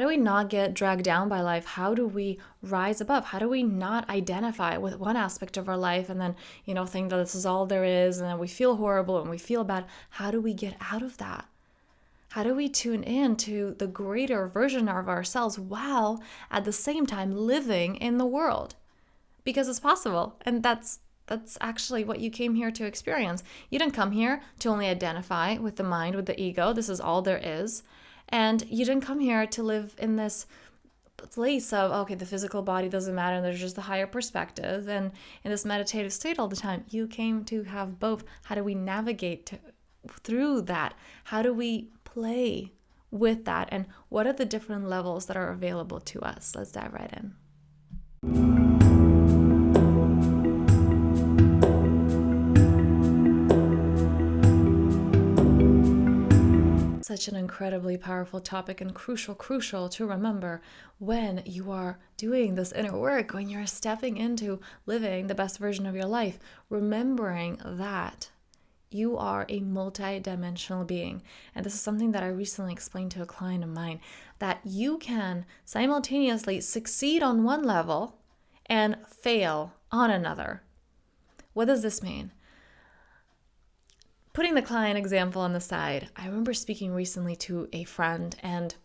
How do we not get dragged down by life? How do we rise above? How do we not identify with one aspect of our life and then, think that this is all there is and then we feel horrible and we feel bad? How do we get out of that? How do we tune in to the greater version of ourselves while at the same time living in the world? Because it's possible. And that's actually what you came here to experience. You didn't come here to only identify with the mind, with the ego. This is all there is. And you didn't come here to live in this place of, okay, the physical body doesn't matter and there's just a higher perspective and in this meditative state all the time. You came to have both. How do we navigate through that? How do we play with that? And what are the different levels that are available to us? Let's dive right in. Such an incredibly powerful topic and crucial to remember when you are doing this inner work, when you're stepping into living the best version of your life, remembering that you are a multidimensional being. And this is something that I recently explained to a client of mine, that you can simultaneously succeed on one level and fail on another. What does this mean? Putting the client example on the side, I remember speaking recently to a friend, and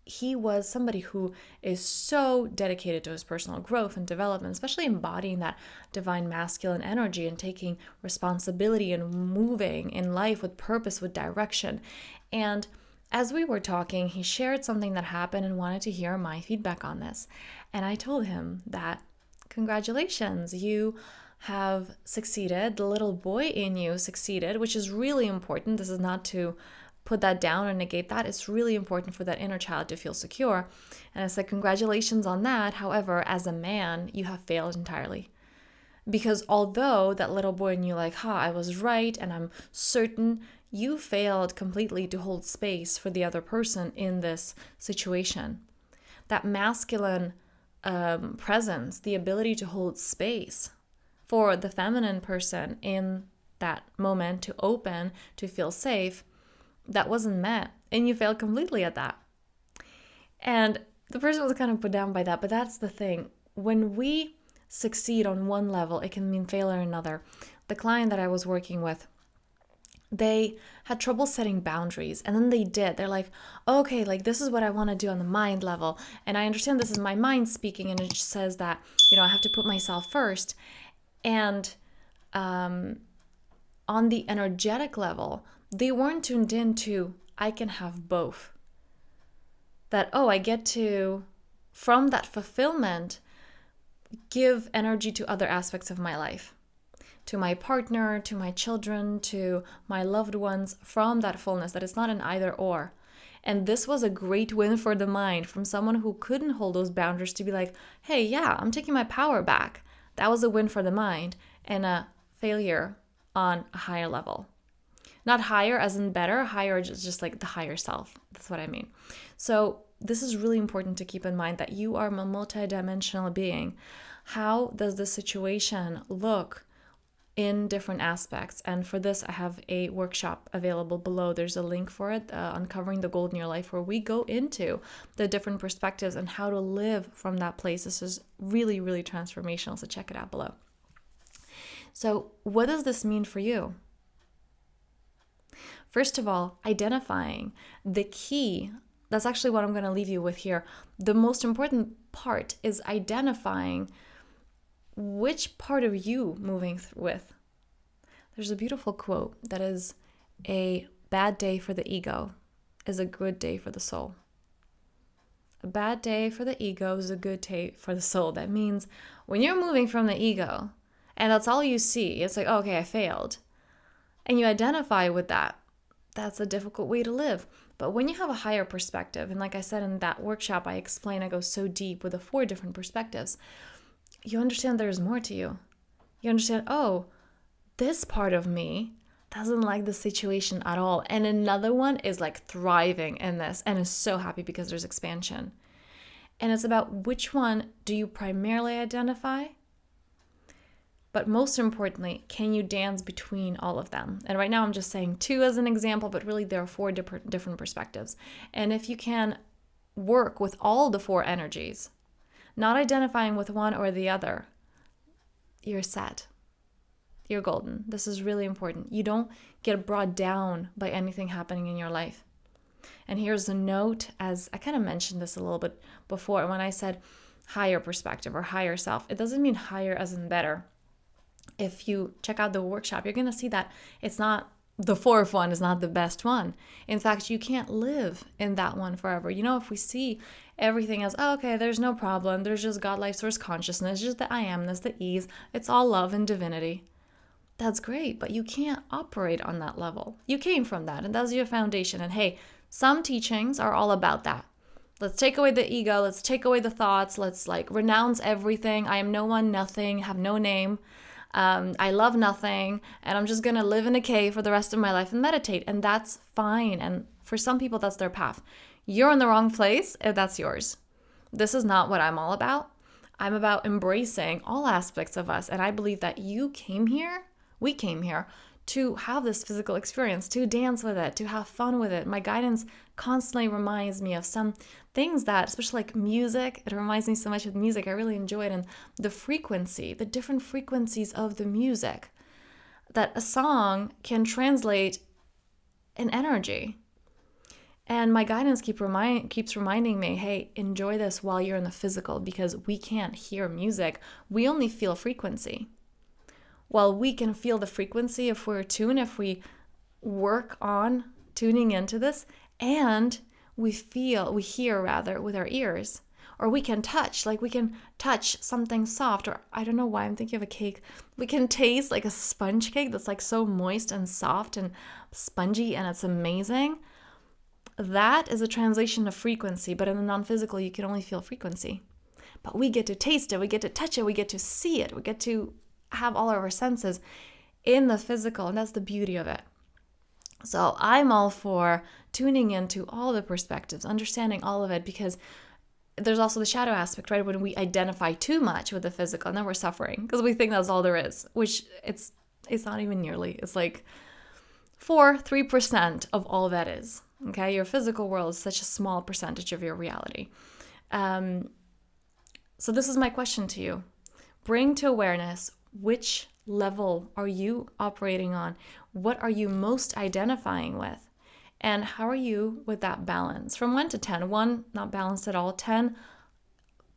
he was somebody who is so dedicated to his personal growth and development, especially embodying that divine masculine energy and taking responsibility and moving in life with purpose, with direction. And as we were talking, he shared something that happened and wanted to hear my feedback on this. And I told him that, congratulations, you have succeeded. The little boy in you succeeded, which is really important. This is not to put that down or negate that. It's really important for that inner child to feel secure. And I said, congratulations on that. However, as a man, you have failed entirely. Because although that little boy in you I was right and I'm certain, you failed completely to hold space for the other person in this situation. That masculine presence, the ability to hold space for the feminine person in that moment to open, to feel safe, that wasn't met. And you failed completely at that. And the person was kind of put down by that. But that's the thing. When we succeed on one level, it can mean failure on another. The client that I was working with, they had trouble setting boundaries. And then they did. They're like, okay, this is what I want to do on the mind level. And I understand this is my mind speaking. And it just says that, I have to put myself first. And on the energetic level, they weren't tuned into, I can have both. That, I get to, from that fulfillment, give energy to other aspects of my life. To my partner, to my children, to my loved ones, from that fullness, that it's not an either or. And this was a great win for the mind, from someone who couldn't hold those boundaries to be like, hey, yeah, I'm taking my power back. That was a win for the mind and a failure on a higher level. Not higher as in better, higher just like the higher self. That's what I mean. So this is really important to keep in mind, that you are a multidimensional being. How does the situation look in different aspects? And for this, I have a workshop available below. There's a link for it, Uncovering the Gold in Your Life, where we go into the different perspectives and how to live from that place. This is really, really transformational, so check it out below. So what does this mean for you? First of all, identifying the key. That's actually what I'm going to leave you with here. The most important part is identifying which part of you moving with. There's a beautiful quote that is, a bad day for the ego is a good day for the soul. A bad day for the ego is a good day for the soul. That means when you're moving from the ego and that's all you see, it's like, oh, okay, I failed. And you identify with that. That's a difficult way to live. But when you have a higher perspective, and like I said in that workshop, I go so deep with the 4 different perspectives, you understand there's more to you. You understand, oh, this part of me doesn't like the situation at all. And another one is thriving in this and is so happy because there's expansion. And it's about which one do you primarily identify? But most importantly, can you dance between all of them? And right now I'm just saying 2 as an example, but really there are 4 different perspectives. And if you can work with all the four energies, not identifying with one or the other, you're set. You're golden. This is really important. You don't get brought down by anything happening in your life. And here's a note, as I kind of mentioned this a little bit before when I said higher perspective or higher self. It doesn't mean higher as in better. If you check out the workshop, you're going to see that it's not the fourth one is not the best one. In fact, you can't live in that one forever. If we see everything as, oh, okay, there's no problem. There's just God, life, source, consciousness, just the I amness, the ease. It's all love and divinity. That's great, but you can't operate on that level. You came from that, and that's your foundation. And hey, some teachings are all about that. Let's take away the ego. Let's take away the thoughts. Let's renounce everything. I am no one, nothing, have no name. I love nothing, and I'm just going to live in a cave for the rest of my life and meditate. And that's fine. And for some people, that's their path. You're in the wrong place if that's yours. This is not what I'm all about. I'm about embracing all aspects of us. And I believe that we came here to have this physical experience, to dance with it, to have fun with it. My guidance constantly reminds me of some things that, especially like music, it reminds me so much of music. I really enjoy it. And the frequency, the different frequencies of the music, that a song can translate in energy. And my guidance keeps reminding me, hey, enjoy this while you're in the physical, because we can't hear music. We only feel frequency. Well, we can feel the frequency if we're tuned, if we work on tuning into this, and we hear with our ears, or we can touch, we can touch something soft, or I don't know why I'm thinking of a cake. We can taste like a sponge cake that's so moist and soft and spongy, and it's amazing. That is a translation of frequency, but in the non-physical, you can only feel frequency. But we get to taste it, we get to touch it, we get to see it, we get to have all of our senses in the physical, and that's the beauty of it. So I'm all for tuning into all the perspectives, understanding all of it, because there's also the shadow aspect, right? When we identify too much with the physical, and then we're suffering because we think that's all there is, which it's not even nearly. It's 3% of all that is. Okay, your physical world is such a small percentage of your reality. So this is my question to you. Bring to awareness, which level are you operating on? What are you most identifying with? And how are you with that balance? From 1 to 10, 1, not balanced at all, 10,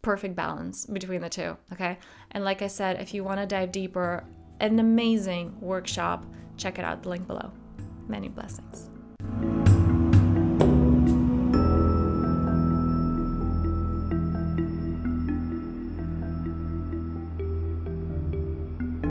perfect balance between the two, okay? And like I said, if you want to dive deeper, an amazing workshop, check it out, the link below. Many blessings.